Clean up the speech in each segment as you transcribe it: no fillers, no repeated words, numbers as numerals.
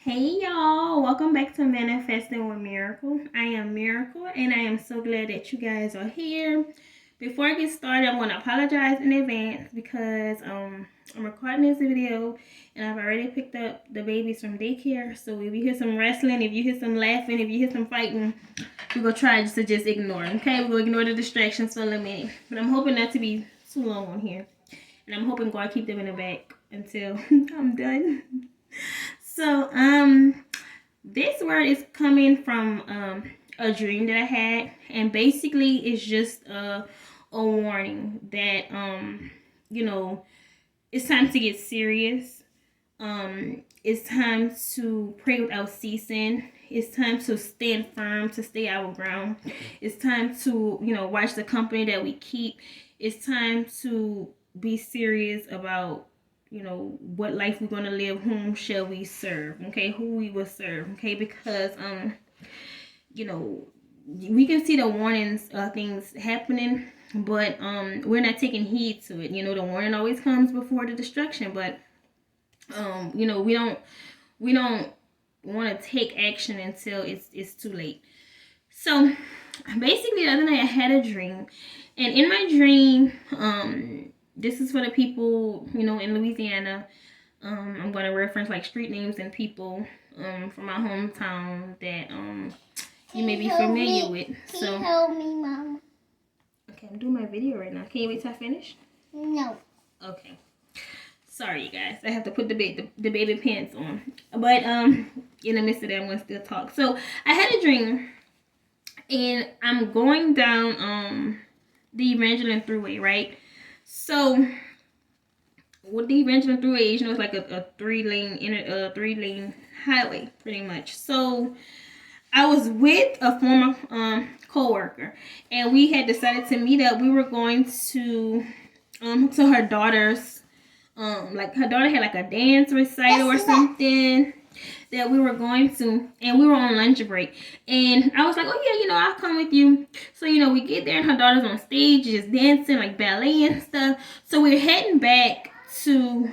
Hey y'all, welcome back to Manifesting with Miracle. I am Miracle and I am so glad that you guys are here. Before I get started, I want to apologize in advance because I'm recording this video and I've already picked up the babies from daycare. So if you hear some wrestling, if you hear some laughing, if you hear some fighting, we're gonna try to just ignore them, okay? We're gonna ignore the distractions for a little minute. But I'm hoping not to be too long on here. And I'm hoping God keep them in the back until I'm done. So, this word is coming from a dream that I had, and basically it's just a warning that it's time to get serious. It's time to pray without ceasing. It's time to stand firm, to stay our ground. It's time to watch the company that we keep. It's time to be serious about what life we're going to live, whom shall we serve, okay, who we will serve, okay, because we can see the warnings of things happening, but we're not taking heed to it. The warning always comes before the destruction, but we don't want to take action until it's too late. So basically the other night I had a dream, and in my dream, this is for the people, in Louisiana. I'm going to reference like street names and people from my hometown that you may be familiar with. Can you help me, Mama? Okay, I'm doing my video right now. Can you wait till I finish? No. Okay. Sorry, you guys. I have to put the baby pants on. But in the midst of that, I'm going to still talk. So I had a dream, and I'm going down the Evangeline Thruway, right? So with the Evangeline Thruway, it's like a three-lane highway, pretty much. So I was with a former co-worker, and we had decided to meet up. We were going to her daughter's like her daughter had like a dance recital or something that we were going to, and we were on lunch break, and I was like, oh yeah, I'll come with you. So we get there, and her daughter's on stage just dancing like ballet and stuff. So we're heading back to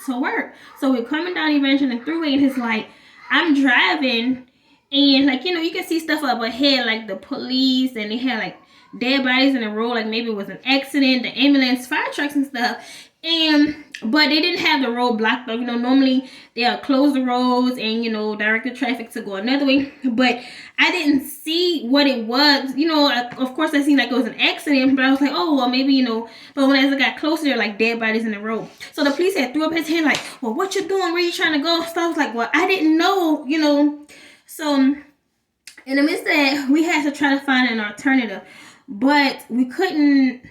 work. So we're coming down Evangeline Thruway, and it's like I'm driving, and like you can see stuff up ahead, like the police, and they had like dead bodies in the road, like maybe it was an accident, the ambulance, fire trucks and stuff. But they didn't have the road blocked up. Normally they'll close the roads and direct the traffic to go another way. But I didn't see what it was. Of course I seen like it was an accident, but I was like, oh well, maybe But when as I got closer, there like dead bodies in the road. So the police had threw up his hand like, well, what you doing? Where you trying to go? So I was like, well, I didn't know. So in the midst of that, we had to try to find an alternative, but we couldn't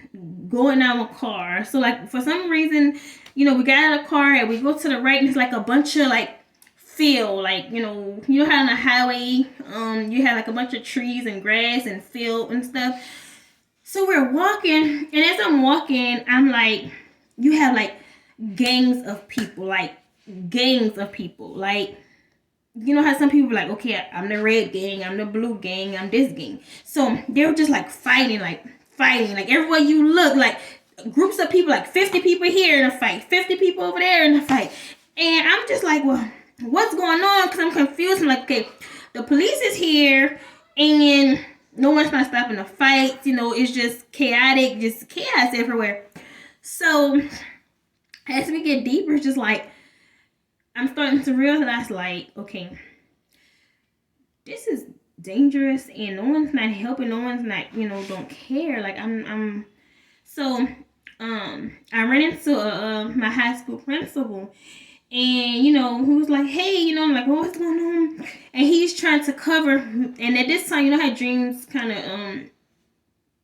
go in our car. So like for some reason, we got out of the car and we go to the right, and it's like a bunch of like field, like how on the highway, you have like a bunch of trees and grass and field and stuff. So we're walking, and as I'm walking, I'm like, you have like gangs of people, like how some people are like, okay, I'm the red gang, I'm the blue gang, I'm this gang. So they were just like fighting. Like everywhere you look, like groups of people, like 50 people here in a fight, 50 people over there in a fight. And I'm just like, well, what's going on? Because I'm confused. I'm like, okay, the police is here, and no one's not stopping the fights. It's just chaotic, just chaos everywhere. So as we get deeper, it's just like, I'm starting to realize, like, okay, this is dangerous, and no one's not helping, no one's not, don't care. Like, so, I ran into my high school principal, and, who was like, hey, I'm like, well, what's going on? And he's trying to cover, and at this time, how dreams kind of,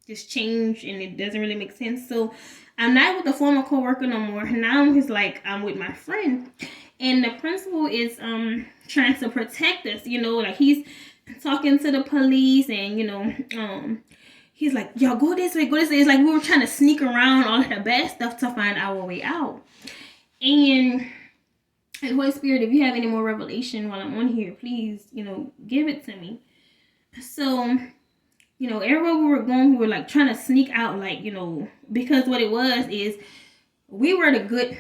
just change, and it doesn't really make sense. So I'm not with the former co-worker no more. Now he's like, I'm with my friend. And the principal is trying to protect us, like he's talking to the police, and he's like, y'all go this way, go this way. It's like we were trying to sneak around all of the bad stuff to find our way out. And Holy Spirit, if you have any more revelation while I'm on here, please, give it to me. So, everywhere we were going, we were like trying to sneak out, like, because what it was is we were the good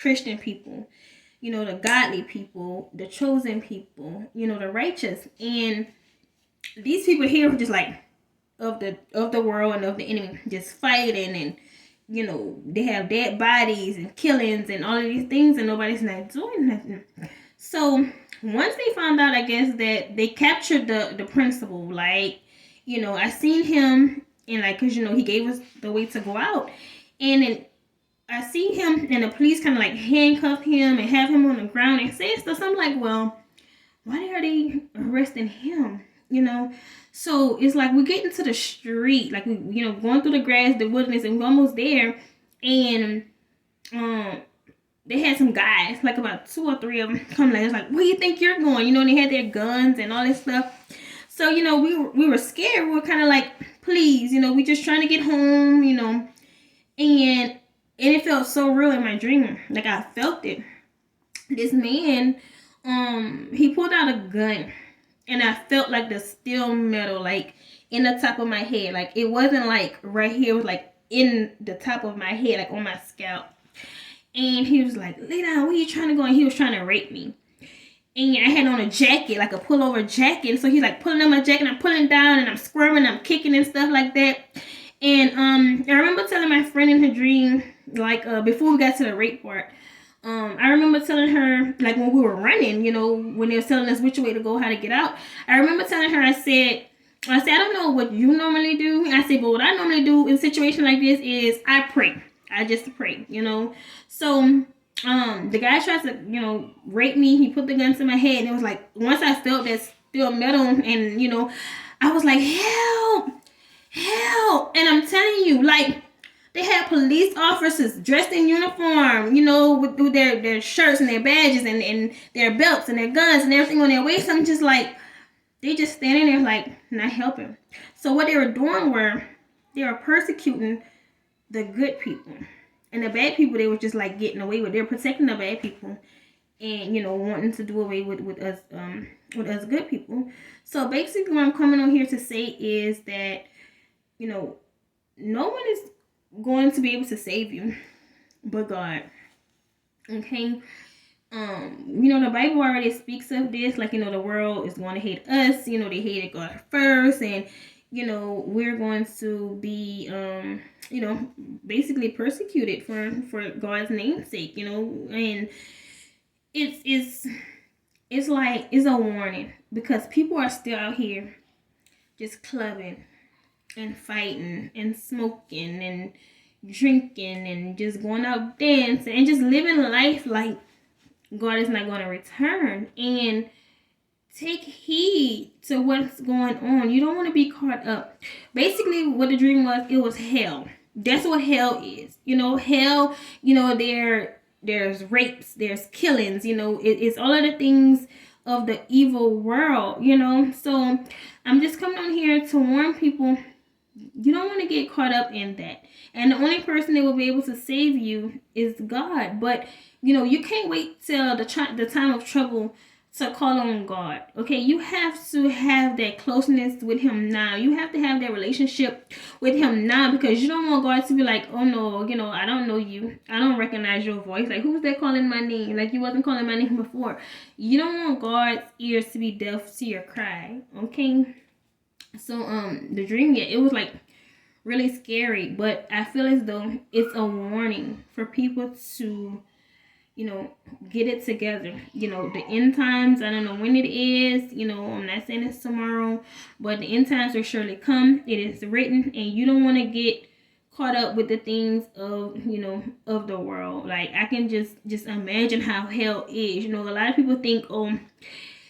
Christian people. you know, the godly people, the chosen people, you know, the righteous. And these people here were just like of the world and of the enemy, just fighting, and you know, they have dead bodies and killings and all of these things, and nobody's not doing nothing. So once they found out, I guess, that they captured the principal, like, you know, I seen him, and like, cause you know, he gave us the way to go out, and then I see him, and the police kind of like handcuff him and have him on the ground and say stuff. So I'm like, well, why are they arresting him? You know, so it's like we get into the street, like we, you know, going through the grass, the wilderness, and we're almost there, and they had some guys, like about 2 or 3 of them, come like, it's like, where you think you're going? You know, and they had their guns and all this stuff. So you know, we were scared. We were kind of like, please, you know, we just trying to get home, you know, and it felt so real in my dream, like I felt it. This man, he pulled out a gun, and I felt like the steel metal, like in the top of my head. Like it wasn't like right here, it was like in the top of my head, like on my scalp. And he was like, lay down, where you trying to go? And he was trying to rape me. And I had on a jacket, like a pullover jacket. So he's like pulling on my jacket, and I'm pulling down, and I'm squirming, I'm kicking and stuff like that. And I remember telling my friend in her dream, like before we got to the rape part, I remember telling her, like when we were running, you know, when they were telling us which way to go, how to get out. I remember telling her, I said, I don't know what you normally do. I said, but what I normally do in a situation like this is I pray. I just pray, you know. So the guy tried to, you know, rape me. He put the gun to my head, and it was like, once I felt that steel metal, and you know, I was like, help, help. And I'm telling you, like, they had police officers dressed in uniform, you know, with their shirts and their badges and their belts and their guns and everything on their waist. I'm just like, they just standing there like not helping. So what they were doing were, they were persecuting the good people. And the bad people, they were just like getting away with. They're protecting the bad people, and you know, wanting to do away with us good people. So basically, what I'm coming on here to say is that, you know, no one is going to be able to save you but God. Okay. You know, the Bible already speaks of this, like, you know, the world is going to hate us. You know, they hated God first, and you know, we're going to be you know, basically persecuted for God's name's sake, you know. And it's like, it's a warning, because people are still out here just clubbing and fighting and smoking and drinking and just going out dancing and just living life like God is not going to return. And take heed to what's going on. You don't want to be caught up. Basically, what the dream was, it was hell. That's what hell is. You know, hell, you know, there's rapes, there's killings, you know, it's all of the things of the evil world, you know. So I'm just coming on here to warn people, you don't want to get caught up in that. And the only person that will be able to save you is God. But, you know, you can't wait till the time of trouble to call on God. Okay, you have to have that closeness with him now. You have to have that relationship with him now, because you don't want God to be like, oh no, you know, I don't know you, I don't recognize your voice, like, who's that calling my name, like you wasn't calling my name before. You don't want God's ears to be deaf to your cry. Okay. So the dream, yeah, it was like really scary, but I feel as though it's a warning for people to, you know, get it together. You know, the end times, I don't know when it is, you know, I'm not saying it's tomorrow, but the end times will surely come. It is written, and you don't want to get caught up with the things of, you know, of the world. Like, I can just imagine how hell is. You know, a lot of people think, oh,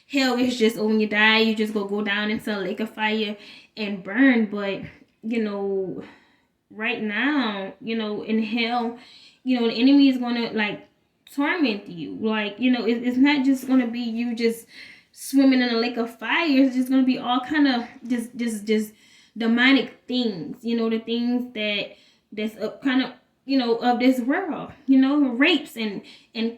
hell is just, oh, when you die, you just go down into a lake of fire and burn. But, you know, right now, you know, in hell, you know, the enemy is going to, like, torment you. Like, you know, it's not just going to be you just swimming in a lake of fire. It's just going to be all kind of just demonic things, you know, the things that's up kind of, you know, of this world, you know, rapes and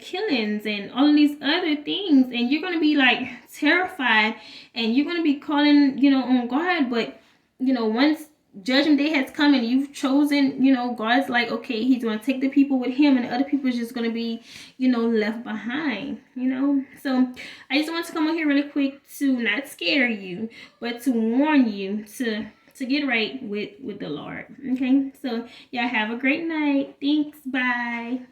killings and all of these other things. And you're going to be like terrified, and you're going to be calling, you know, on God. But, you know, once judgment day has come and you've chosen, you know, God's like, okay, he's going to take the people with him and the other people is just going to be, you know, left behind, you know. So I just want to come on here really quick to not scare you, but to warn you to get right with the Lord. Okay, so y'all have a great night. Thanks. Bye.